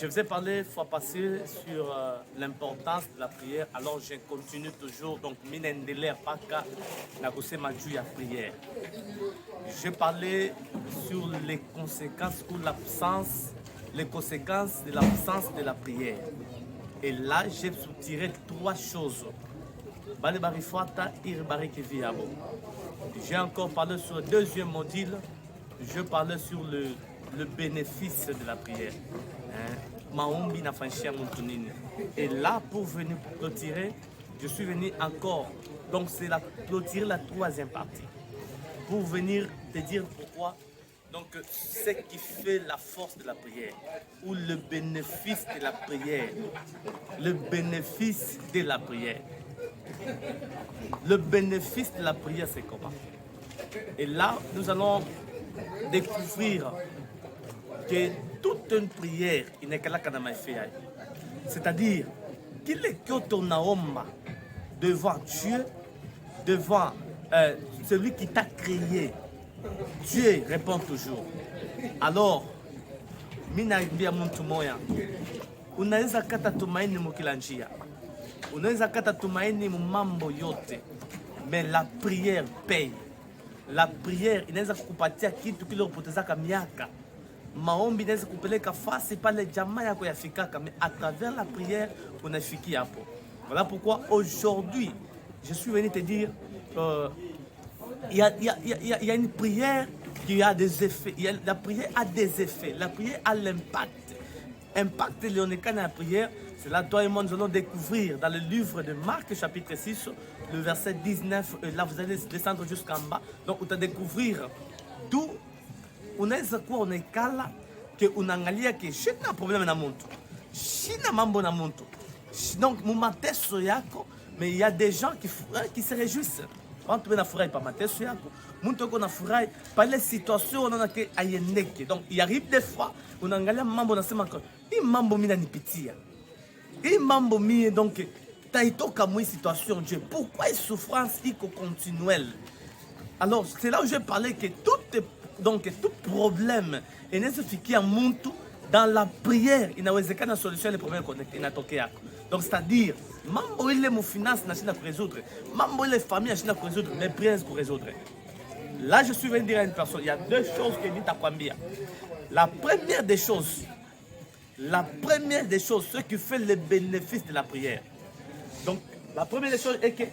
Je vous ai parlé fois passée sur l'importance de la prière, alors je continue toujours. Donc, minendele paka na kusema juu ya prière. J'ai parlé sur les conséquences ou l'absence, les conséquences de l'absence de la prière. Et là, j'ai soutiré trois choses. J'ai encore parlé sur le deuxième module. Je parlais sur le bénéfice de la prière. Et là, pour venir clôturer, je suis venu encore. Donc, c'est clôturer la troisième partie. Pour venir te dire pourquoi. Donc, ce qui fait la force de la prière, ou le bénéfice de la prière. Le bénéfice de la prière. Le bénéfice de la prière, c'est comment? Et là, nous allons découvrir que toute une prière, il n'est que là qu'on a fait. C'est-à-dire qu'il est que ton aoma devant Dieu, devant celui qui t'a créé. Dieu répond toujours. Alors, minaambia mtu moya, unaweza kata tumaini mukila njia, unaweza kata tumaini mambo yote, mais la prière paye. La prière inaweza kukupatia kitu kile upotezaka miaka. Maombi inaweza kupeleka fasi pale jamaa yako yafikaka, mais à travers la prière unafikia hapo. Voilà pourquoi aujourd'hui je suis venu te dire il y a une prière qui a des effets. La prière a des effets. La prière a l'impact. Impact de la prière, c'est là toi et moi nous allons découvrir dans le livre de Marc chapitre 6, le verset 19. Là vous allez descendre jusqu'en bas. Donc vous allez découvrir d'où unaweza kuwa unaikala ke unaangalia ke shina problème na muntu, shina mambo na muntu. Donc mu mateso yako, mais il y a des gens qui se réjouissent. Quand tu es furahi pa mateso yako, muntu ko na furahi pa les situations unaona ke ayendeke. Donc il arrive des fois unaangalia mambo unasema ko hii mambo mimi nanipitia. Hii mambo mimi donc taitoka mwi situation Dieu. Pourquoi une souffrance iko continuelle? Alors c'est là où je parlais que tout problème inazofikia muntu dans la prière inawezekana solution les problèmes inatokea. Donc c'est-à-dire mambo ile mu finance nashinda ku résoudre, mambo ile famille nashinda ku résoudre, mais prière ku résoudre. Là je suis venu dire à une personne, il y a deux choses que dit takwambia. La première des choses, ce qui fait le bénéfice de la prière. Donc la première des choses est que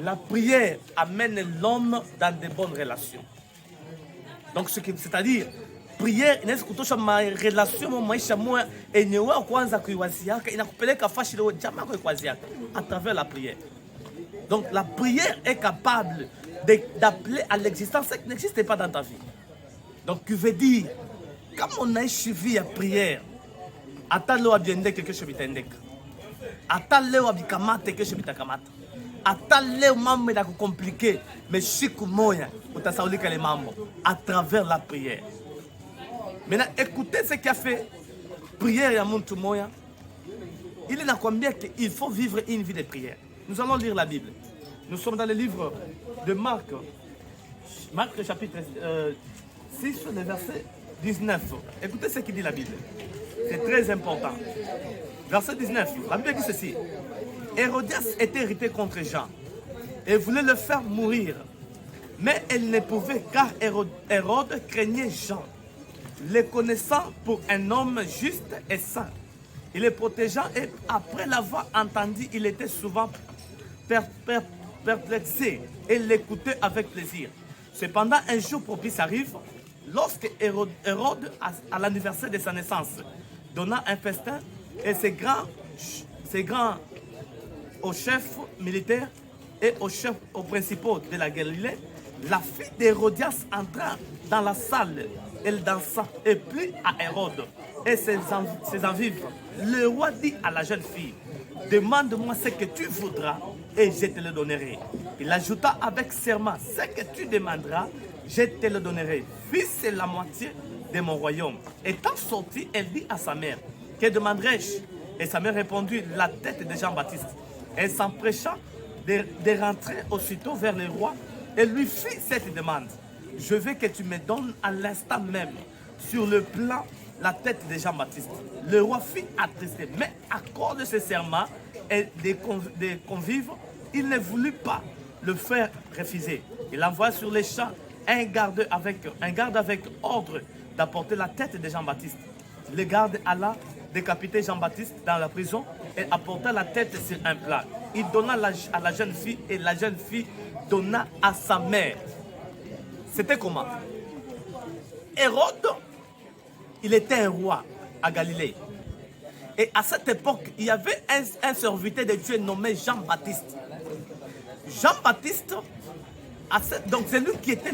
la prière amène l'homme dans de bonnes relations. Donc c'est-à-dire prière inaweza kutosha relation maisha moya enyewe kwanza kuiwaziaka inakupeleka fashi leo jamaa kwa kuiwaziaka à travers la prière. Donc la prière est capable d'appeler à l'existence ce qui n'existe pas dans ta vie. Donc tu veux dire comme on a suivi la prière, ata leo abiende quelque chose bitendeka, ata leo abikamate quelque chose bitakamata, ata leo mambo ya compliqué, mais siku moya utasaulika les mambo à travers la prière. Maintenant, écoutez ce qu'a fait prière ya muntu moya. Il est combien qu'il faut vivre une vie de prière. Nous allons lire la Bible. Nous sommes dans le livre de Marc. Marc chapitre 6, le verset 19. Écoutez ce qu'il dit la Bible. C'est très important. Verset 19. La Bible dit ceci. Hérodias était irritée contre Jean et voulait le faire mourir. Mais elle ne pouvait car Hérode craignait Jean, le connaissant pour un homme juste et saint. Il le protégeant et après l'avoir entendu, il était souvent perplexé et l'écoutait avec plaisir. Cependant, un jour propice arrive, lorsque Hérode, à l'anniversaire de sa naissance, donna un festin et ses grands aux chefs militaires et aux principaux de la Galilée, la fille d'Hérodias entra dans la salle. Elle dansa et plut à Hérode et ses envives. Le roi dit à la jeune fille, demande-moi ce que tu voudras et je te le donnerai. Il ajouta avec serment, ce que tu demanderas, je te le donnerai. Fils, c'est la moitié de mon royaume. Étant sortie, elle dit à sa mère, que demanderai-je? Et sa mère répondit, la tête de Jean-Baptiste. Elle s'empressa de rentrer aussitôt vers le roi et lui fit cette demande. Je veux que tu me donnes à l'instant même, sur le plan la tête de Jean-Baptiste. Le roi fut attristé, mais à cause de ce serment et des convives, il ne voulut pas le faire refuser. Il envoya sur les champs un garde avec ordre d'apporter la tête de Jean-Baptiste. Le garde alla décapiter Jean-Baptiste dans la prison et apporta la tête sur un plat. Il donna à la jeune fille et la jeune fille donna à sa mère. C'était comment? Hérode, il était un roi à Galilée. Et à cette époque, il y avait un serviteur de Dieu nommé Jean-Baptiste. Jean-Baptiste, donc c'est lui qui était,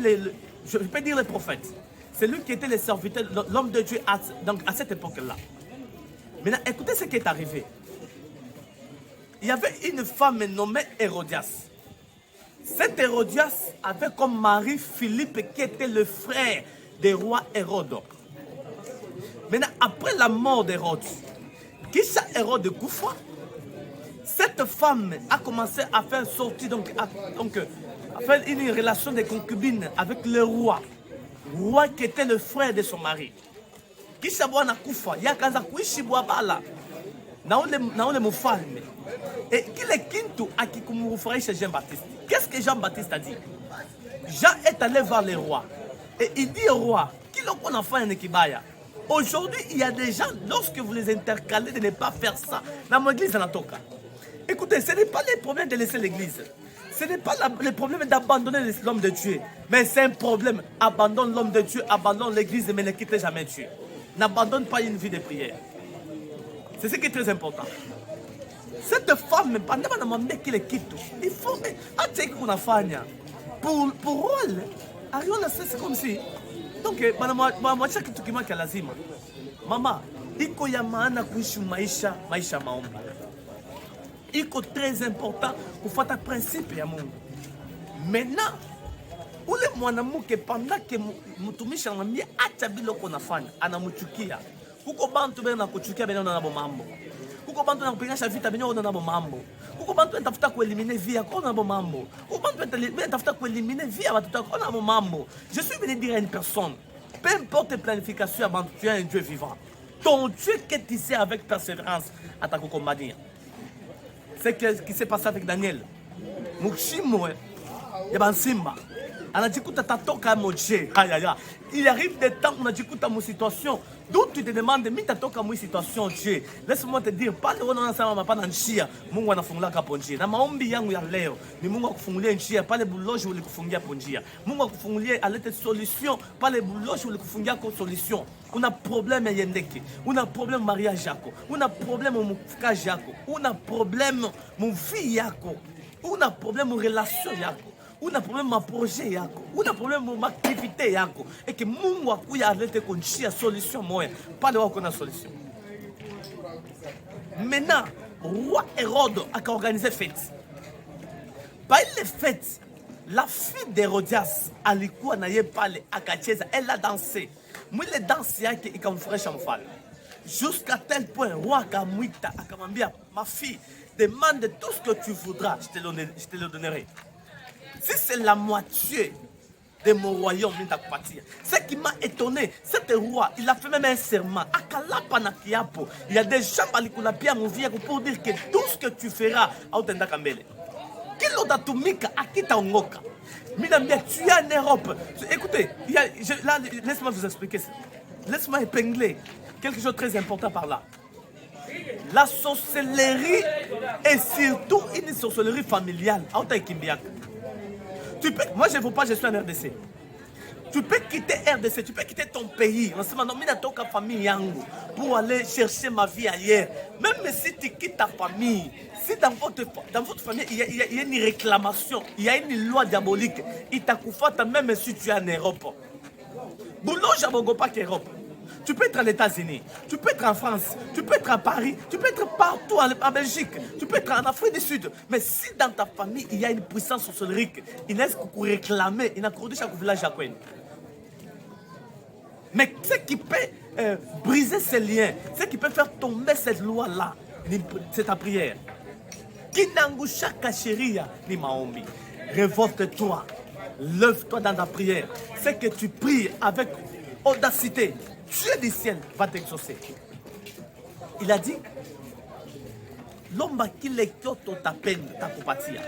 je peux dire le prophète. C'est lui qui était le serviteur, l'homme de Dieu donc à cette époque-là. Maintenant, écoutez ce qui est arrivé. Il y avait une femme nommée Hérodias. Cet Hérodias avait comme mari Philippe qui était le frère du roi Hérode. Maintenant, après la mort d'Hérode, Kisha Hérode Koufa, cette femme a commencé à faire sortir, à faire une relation de concubine avec le roi qui était le frère de son mari. Kisha bwana kufa, yakaanza kuishi bwabala na ule mfalme. Et kile kintu akikumfurahisha Jean-Baptiste. Qu'est-ce que Jean-Baptiste a dit? Jean est allé voir le roi. Et il dit au roi, kilo kona fanya kibaya. Aujourd'hui, il y a des gens, lorsque vous les intercalez de ne pas faire ça, dans mon église, Anatoka. Écoutez, ce n'est pas le problème de laisser l'église. Ce n'est pas le problème d'abandonner l'homme de Dieu. Mais c'est un problème. Abandonne l'homme de Dieu, abandonne l'église, mais ne quitte jamais Dieu. N'abandonne pas une vie de prière. C'est ce qui est très important. Cette femme, pendant que je me qu'il quitte, il faut que pour elle, c'est comme si. Donc, chaque kitu kimake lazima. Mama, iko ya maana kuishi maisha maombi. Iko très important kufuata principe ya Mungu. Maintenant, ule mwanamke pendant que mtumishi anamwambia acha bila uko nafanya, anamchukia. Kuko bantu bena kuchukia bena na mambo. Kuko bantu nakupiganisha vita bena na mambo. Kuko bantu natafuta kueliminer via kwa na mambo. Kuko bantu natafuta kueliminer via watu kwa na mambo. Je suis venu dire à une personne, peu importe tes planifications avant tu es un Dieu vivant. Ton Dieu qui est ici avec persévérance à ta combattre. C'est ce qui s'est passé avec Daniel. Mushimo ya Simba. Anajikuta tatoka moje. Il arrive des temps où unajikuta mu situation d'où tu te demandes mi tatoka mu situation Dieu. Laisse-moi te dire pas le wana sana mapana njia. Mungu anafungula hapo njia. Na maombi yangu ya leo ni Mungu akufungulie njia pale buloji ulikufungia hapo njia. Mungu akufungulie alete solution pale buloji ulikufungia kwa solution. Una problème yendeke. Una problème mariage yako. Una problème mu fukage yako. Una problème mu vie yako. Una problème mu relation yako. Una problème ma projet yako, una problème ma activité yako, et que Mungu akuya alete konjia solution moya, pas de wako na solution. Maintenant, roi Hérode a organisé fête. Par les fêtes, la fille d'Hérodias alikuwa na ye pale akacheza, elle a dansé. Moi les danses yake ikamfurahisha mfalme. Jusqu'à tel point, roi akamwita akamwambia, ma fille, demande tout ce que tu voudras, je te le donnerai. Si c'est la moitié de mon royaume, ce qui m'a étonné, cet roi, il a fait même un serment. Il y a des gens pour dire que tout ce que tu feras, tu es en Europe. Écoutez, laisse-moi vous expliquer ça. Laisse-moi épingler quelque chose de très important par là. La sorcellerie est surtout une sorcellerie familiale. Moi, je ne veux pas, je suis en RDC. Tu peux quitter RDC, tu peux quitter ton pays. En ce moment, je famille pour aller chercher ma vie ailleurs. Même si tu quittes ta famille, si dans votre famille, il y a une réclamation, il y a une loi diabolique, il t'a couvert même si tu es en Europe. Boulot, je ne veux pas qu'Europe. Tu peux être aux États-Unis, tu peux être en France, tu peux être à Paris, tu peux être partout en Belgique, tu peux être en Afrique du Sud. Mais si dans ta famille, il y a une puissance sorcellerie, il laisse réclamer, il n'a qu'au chaque village à quoi. Mais ce qui peut briser ces liens, ce qui peut faire tomber cette loi-là, c'est ta prière. Kinangusha kasheria ni maombi. Révolte-toi, lève-toi dans ta prière. C'est que tu pries avec audacité. Dieu du ciel va t'exaucer. Il a dit, l'homme qui lekyoto ta peine, ta kupatia.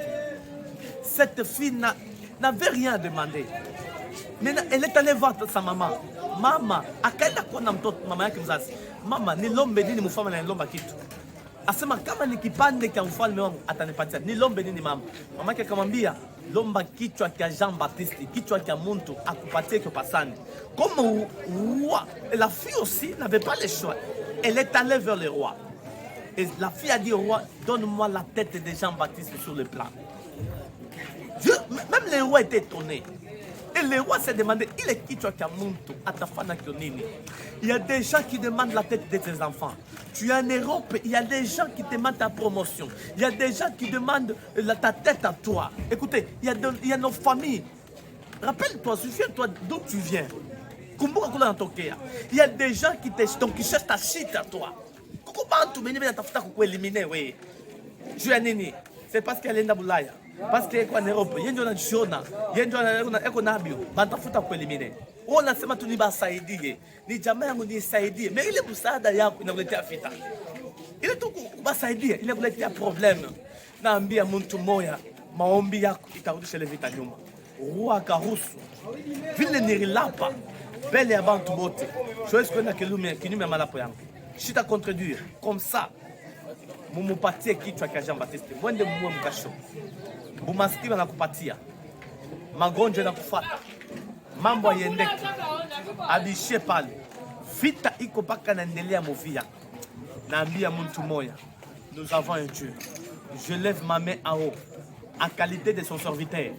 Cette fille n'avait rien à demander. Mais elle est allée voir sa maman. Maman, akaenda kuona mtoto mama yake mzazi. Mama, nilombe nini mfalme ananiomba kitu? Asema kama ni kipande cha mfalme wangu atanipatia. Nilombe nini mama? Mama yake akamwambia, lomba kichwa cha Jean Baptiste, kichwa cha mtu akupatie kipasani. Comme roi, la fille aussi n'avait pas le choix. Elle est allée vers le roi. Et la fille a dit au roi, donne-moi la tête de Jean-Baptiste sur le plat. Dieu, même le roi était étonné. Et le roi s'est demandé, il est qui tu as Kamuntu, Atafana Kionini. Il y a des gens qui demandent la tête de tes enfants. Tu es en Europe, il y a des gens qui demandent ta promotion. Il y a des gens qui demandent ta tête à toi. Écoutez, il y a nos familles. Rappelle-toi, souviens-toi d'où tu viens. Il y a des gens qui cherchent ta shit à toi. Tu es nini. C'est parce qu'elle est Bulaya. Parce qu'elle est en Europe. Il y a des gens qui wanasema tu nibasaidie. Ni jamaa yangu nisaidie. Mais ile msaada yako inakuletea vita. Ile tu kubasaidie inakuletea problem. Naambia mtu moya, maombi yako itarudisha ile vita nyuma. Roi akaruhusu. Vile nililapa mbele ya bantu bote. Siwezi kwenda kinyume malapo yangu. Shita contredire. Comme ça. Mumupatie kichwa cha Jean Baptiste. Mwende mumwe mkasho. Bumaskini anakupatia. Magonjwa yanakufuata. Mambo yendeke. Abishie pale. Vita iko paka naendelea movia. Naambia mtu moya. Nous avons un Dieu. Je lève ma main en haut. En qualité de son serviteur.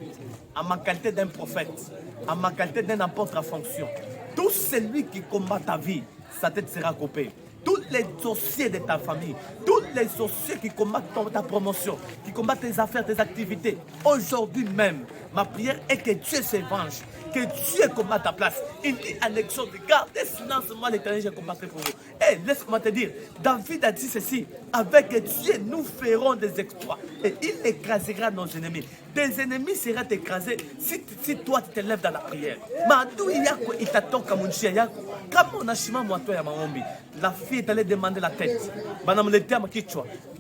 En ma qualité d'un prophète. En ma qualité d'un apôtre à fonction. Tout celui qui combat ta vie, sa tête sera coupée. Tous les dossiers de ta famille, tous les dossiers qui combattent ta promotion, qui combattent tes affaires, tes activités, aujourd'hui même, ma prière est que Dieu se venge, que Dieu combatte ta place. Il dit en Exode, gardez silence, moi l'Éternel, je combattrai pour vous. Et laisse-moi te dire, David a dit ceci, avec Dieu, nous ferons des exploits. Et il écrasera nos ennemis. Tes ennemis seront écrasés si toi tu te lèves dans la prière. La fille est allée demander la tête.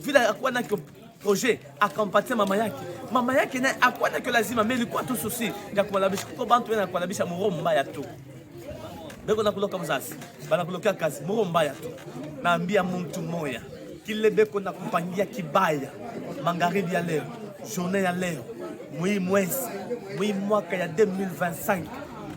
Vile akuwa na projet akampatia mama yake. Mama yake naye akuwa na lazima mais ilikuwa tu susi ya kumlabisha kwa bantu wena kumlabisha muro mbaya tu. Beko nakuloka mzazi. Bana kuloka kazi muro mbaya tu. Naambia mtu moya kile beko nakupangia kibaya. Magharibi ya leo, journée ya leo, mwezi mwaka ya 2025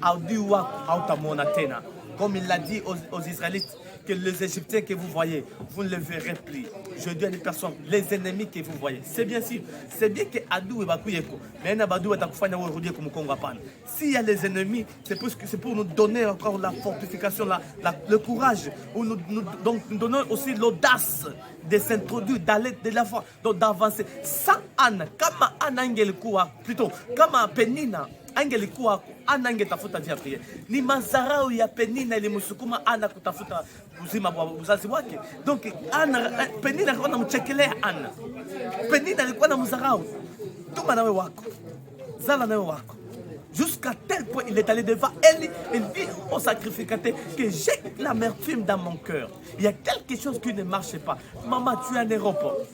audi wako hautamwona tena. Comme il l'a dit aux Israélites, que les Égyptiens que vous voyez, vous ne les verrez plus. Je dis à des personnes, les ennemis que vous voyez. C'est bien sûr, c'est bien que Adou et Bakuyeko, mais Nabadou et Takufanya aujourd'hui comme Congo Pan. S'il y a les ennemis, c'est pour nous donner encore la fortification, le courage, ou nous donner aussi l'audace de s'introduire, d'aller de l'avant, donc d'avancer. Sans Anne, comme Anne Angelikoua, plutôt, comme Penina. Angelikuwa Ana angetafuta njia pia. Ni mazarau ya Penina ilimsukuma Ana kutafuta uzima wa uzazi wake. Donc Penina alikuwa anamchekelea Ana. Penina alikuwa anamzarau. Tuma nawe wako. Zala nawe wako. Jusqu'à tel point il est allé devant elle, il dit au sacrificateur que j'ai l'amertume dans mon cœur. Il y a quelque chose qui ne marche pas. Maman, tu es en Europe.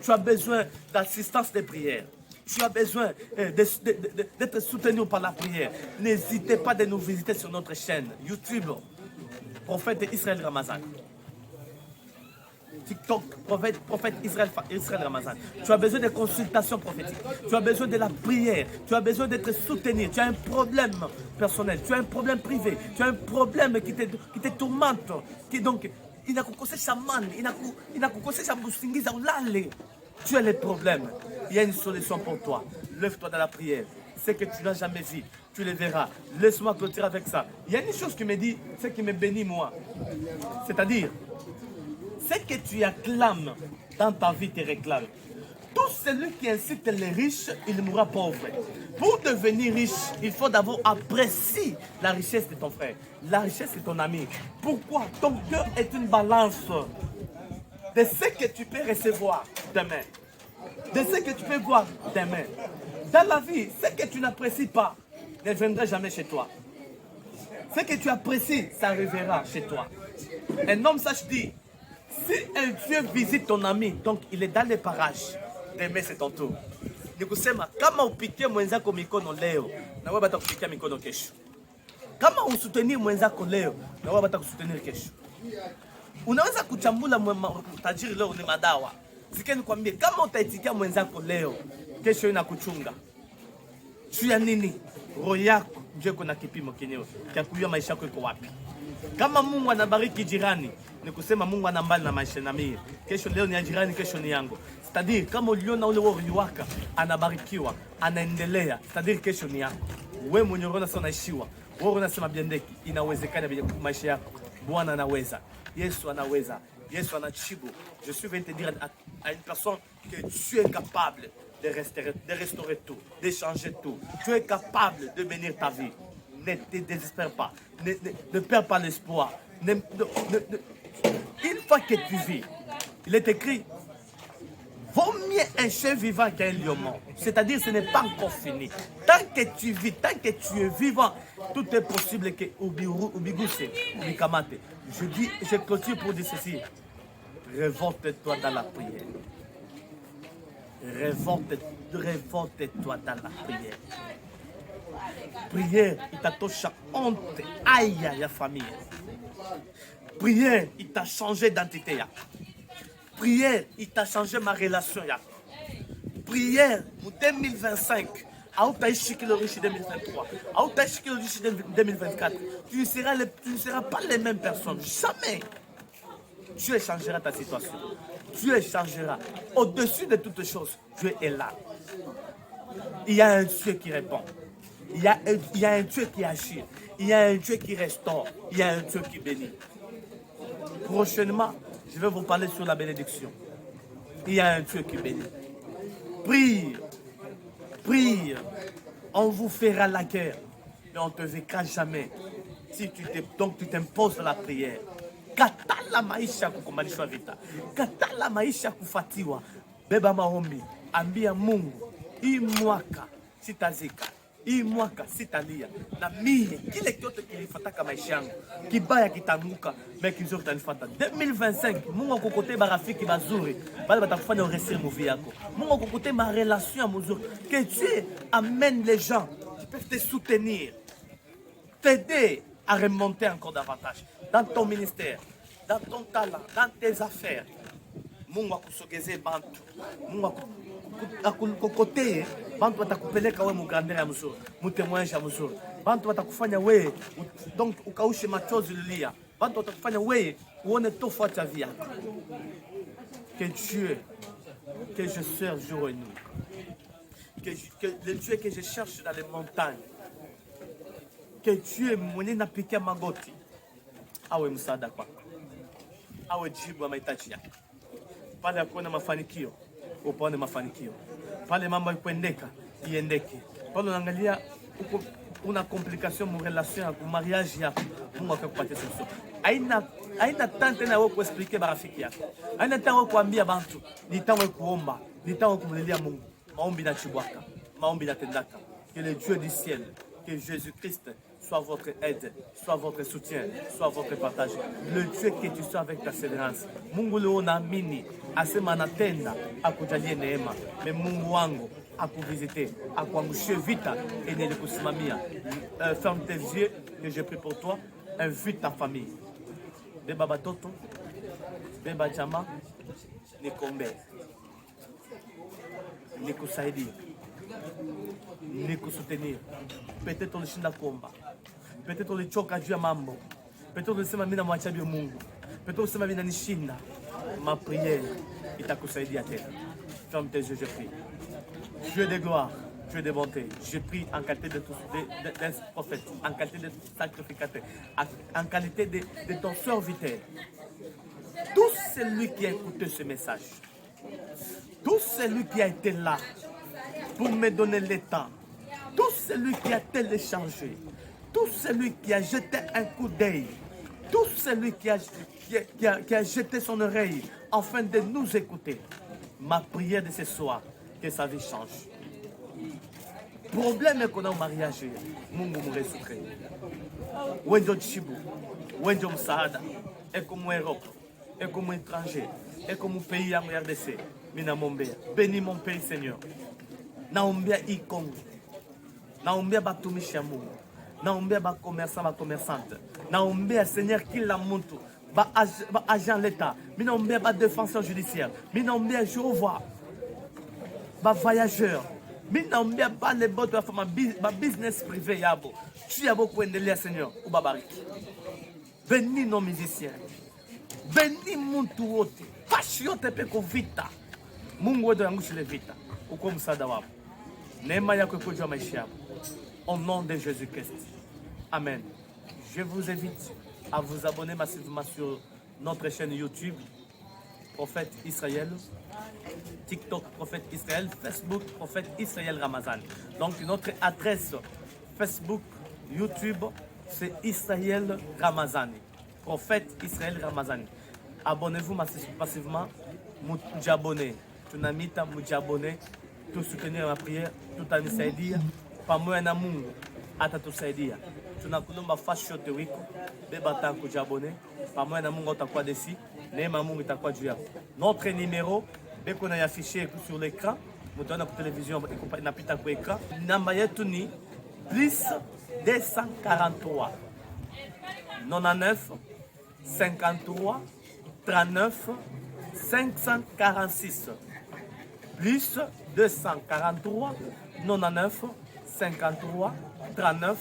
Tu as besoin d'assistance de prière. Tu as besoin d'être soutenu par la prière. N'hésitez pas de nous visiter sur notre chaîne YouTube, Prophète Israël Ramazan. TikTok, prophète Israël Ramazan. Tu as besoin de consultations prophétiques. Tu as besoin de la prière. Tu as besoin d'être soutenu. Tu as un problème personnel. Tu as un problème privé. Tu as un problème qui te tourmente. Donc, il n'a qu'à causer sa manne. Il n'a qu'à causer sa boussingiza ou l'aller. Tu as les problèmes. Il y a une solution pour toi. Lève-toi dans la prière. Ce que tu n'as jamais vu, tu le verras. Laisse-moi clôturer avec ça. Il y a une chose qui me dit, ce qui me bénit moi. C'est-à-dire, ce que tu acclames dans ta vie te réclame. Tout celui qui incite les riches, il mourra pauvre. Pour devenir riche, il faut d'abord apprécier la richesse de ton frère. La richesse de ton ami. Pourquoi? Ton cœur est une balance de ce que tu peux recevoir demain. De ce que tu peux voir demain. Dans la vie, ce que tu n'apprécies pas ne viendra jamais chez toi. Ce que tu apprécies, ça arrivera chez toi. Un homme sage dit, si un Dieu visite ton ami, donc il est dans les parages, demain c'est ton tour. Nikusema, kama upikie mwenzako mikono leo, na wewe batakupikia mikono kesho. Kama usoutenir mwenzako leo, na wewe batakusoutenir kesho. Unaweza kuchambula tajiri leo ni madawa. Sikeni kwambie, kama utaitikia mwenzako leo, kesho inakuchunga. Juu ya nini? Roho yako ndio kuna kipimo kenyewe cha kujua maisha yako iko wapi. Kama Mungu anabariki jirani, ni kusema Mungu ana mbali na maisha na mimi. Kesho leo ni ya jirani, kesho ni yangu. C'est-à-dire kama uliona ule wewe waka anabarikiwa, anaendelea, c'est-à-dire kesho ni yako. Wewe mwenye unaona sana ishiwa, wewe unasema biendeki, inawezekana maisha yako. Bwana anaweza. Yesu anaweza. Yesu anachibu. Je suis venu te dire à une personne que tu es capable de restaurer tout, de changer tout. Tu es capable de bénir ta vie. Ne te désespère pas. Ne perds pas l'espoir. Une fois que tu vis, il est écrit, vaut mieux un chien vivant qu'un lion mort. C'est-à-dire ce n'est pas encore fini. Tant que tu vis, tant que tu es vivant, tout est possible que je dis, je clôture pour dire ceci. Révolte-toi dans la prière. Révolte-toi dans la prière. Prière, il t'attouche honte. Aïe, la famille. Prière, il t'a changé d'identité. Prière, il t'a changé ma relation. Prière, pour 2025, à où tu as échoué le riche 2023, à où tu as échoué le riche 2024, tu ne seras pas les mêmes personnes. Jamais. Dieu changera ta situation. Dieu changera. Au-dessus de toutes choses, Dieu est là. Il y a un Dieu qui répond. Il y a un Dieu qui agit. Il y a un Dieu qui restaure. Il y a un Dieu qui bénit. Prochainement, je vais vous parler sur la bénédiction. Il y a un Dieu qui bénit. Prie. Prie. On vous fera la guerre. Mais on ne te vaincra jamais. Si donc tu t'imposes la prière. Katala maisha kukumalishwa vita. Katala maisha kufatiwa. Beba maombi. Ambia Mungu. Hii mwaka sitazika. Hii mwaka sitalia. Na mimi kile kyote kilifataka maisha yangu. Kibaya kitanguka. Mais kizuri kitanifuata. 2025 Mungu akukote barafiki bazuri. Bali batakufanya uresir movie yako. Mungu akukote ma relation mzuri. Que Dieu amène les gens qui peuvent te soutenir. T'aider à remonter encore davantage dans ton ministère, dans ton talent, dans tes affaires. Mungu akusogeze bantu. Mungu akukokote bantu watakupeleka wewe mugandera ya mzuri, mtemwanisha ya mzuri. Bantu watakufanya wewe donc ukaushe machozi lilia. Bantu watakufanya wewe uone tofauti ya vie. Que Dieu que je sers jour et nuit. Que le Dieu que je cherche dans les montagnes. Que Dieu mwenye napikia magoti awe msaada kwako, awe jibu ya mahitaji yako. Pale akuona mafanikio upone mafanikio, pale mambo ikuendeka iendeke, pale unaangalia una complication mu relation yako mariage yako, Mungu akakupatia solution. Haina tante na wewe kuexpliquer barafiki yako, haina tante wewe kuambia bantu, nitawe kuomba, nitawe kumlilia Mungu. Maombi na chibwaka, maombi na tendaka. Que le Dieu du ciel, que Jésus-Christ soit votre aide, soit votre soutien, soit votre partage. Le Dieu que tu sois avec ta sévérance. Mungu leo naamini asema anatenda akujalie neema. Mais Mungu wangu akuvisite, akuangushie vita et ne kusimamia. Ferme tes yeux que je prie pour toi. Invite ta famille. Beba batoto, beba jama, nikombe, nikusaidia, nikusoutenir. Peut-être ulishinda kuomba. Peut-être ulichoka juu ya mambo. Peut-être ulisema mimi namwacha Mungu. Peut-être ulisema mimi nanishinda. Ma prière itakusaidia tena. Ferme tes yeux, je prie. Dieu de gloire, Dieu de bonté, je prie en qualité d'un prophète, en qualité de sacrificateur, en qualité de ton serviteur. Tout celui qui a écouté ce message, tout celui qui a été là pour me donner le temps, tout celui qui a téléchargé, tout celui qui a jeté un coup d'œil, tout celui qui a jeté son oreille afin de nous écouter, ma prière de ce soir, que sa vie change. problème qu'on a au mariage, Mungu mresoudre. Wenjo Chibu, Wenjo Msaada, et comme Europe, et comme étranger, et comme pays en RDC, Mina Mombea. Bénis mon pays, Seigneur. Naombia i Congo. Naombia batumishi ya Mungu. Naombia ba commerçant, ba commerçante. Naombia Seigneur kila muntu. Ba agent l'État. Naombia ba défenseur judiciaire. Naombia Jéhovah. Ba voyageur. Naombia ba les bottes de la femme. Ba business privé yabo. Tu as beaucoup endelea Seigneur. Ou babariki. Bénis nos musiciens. Bénis muntu wote. Passiote peko vita. Mungu wetu yangushile vita. Uko msaada wapo. Neema yako ikoje maisha yako. Au nom de Jésus-Christ. Amen. Je vous invite à vous abonner massivement sur notre chaîne YouTube, Prophète Israël, TikTok, Prophète Israël, Facebook, Prophète Israël Ramazani. Donc notre adresse Facebook, YouTube, c'est Israël Ramazani. Prophète Israël Ramazani. Abonnez-vous massivement, mujabone. Tunamita mujabone. Tout soutenir ma prière, tout anisaidia. Pamoja na Mungu atatusaidia. Tunakulomba fast shot wiko beba tangu jabone pamoja na Mungu utakuwa desi neema Mungu itakuwa juu yako. Notre numéro beko na affiché sur l'écran, mutaona kwa télévision inapita kwa écran. Namba yetu ni plus 243 99 53 39 546 plus 243 99 53 39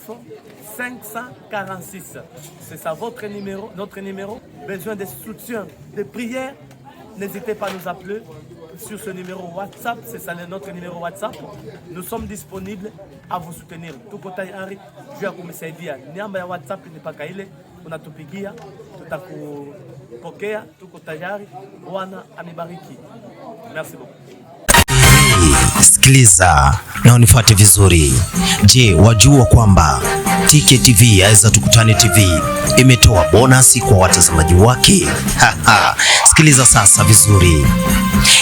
546. C'est ça votre numéro, notre numéro. Besoin de soutien, de prière, n'hésitez pas à nous appeler sur ce numéro WhatsApp. C'est ça notre numéro WhatsApp. Nous sommes disponibles à vous soutenir. Tuko tayari juu ya kumsaidia. Namba ya WhatsApp ni paka ile unatupigia, tutakupokea. Tuko tayari. Bwana amibariki. Merci beaucoup. Sikiliza na unifuate vizuri. Je, wajua kwamba TK TV Yaweza Tukutane TV imetoa bonasi kwa watazamaji wake? Sikiliza sasa vizuri.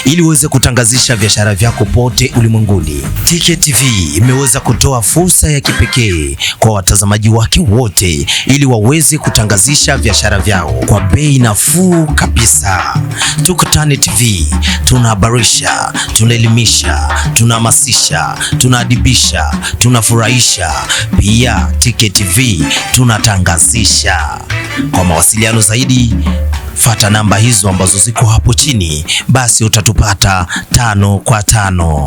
Ili uweze kutangazisha biashara vyako pote ulimwenguni, TK TV imeweza kutoa fursa ya kipekee kwa watazamaji wake wote ili waweze kutangazisha biashara vyao kwa bei nafuu kabisa. Tukutane TV, tunahabarisha, tunaelimisha, tunahamasisha, tunaadibisha, tunafurahisha. Pia TK TV tunatangazisha. Kwa mawasiliano zaidi fuata namba hizo ambazo ziko hapo chini, basi utatupata 5 kwa 5.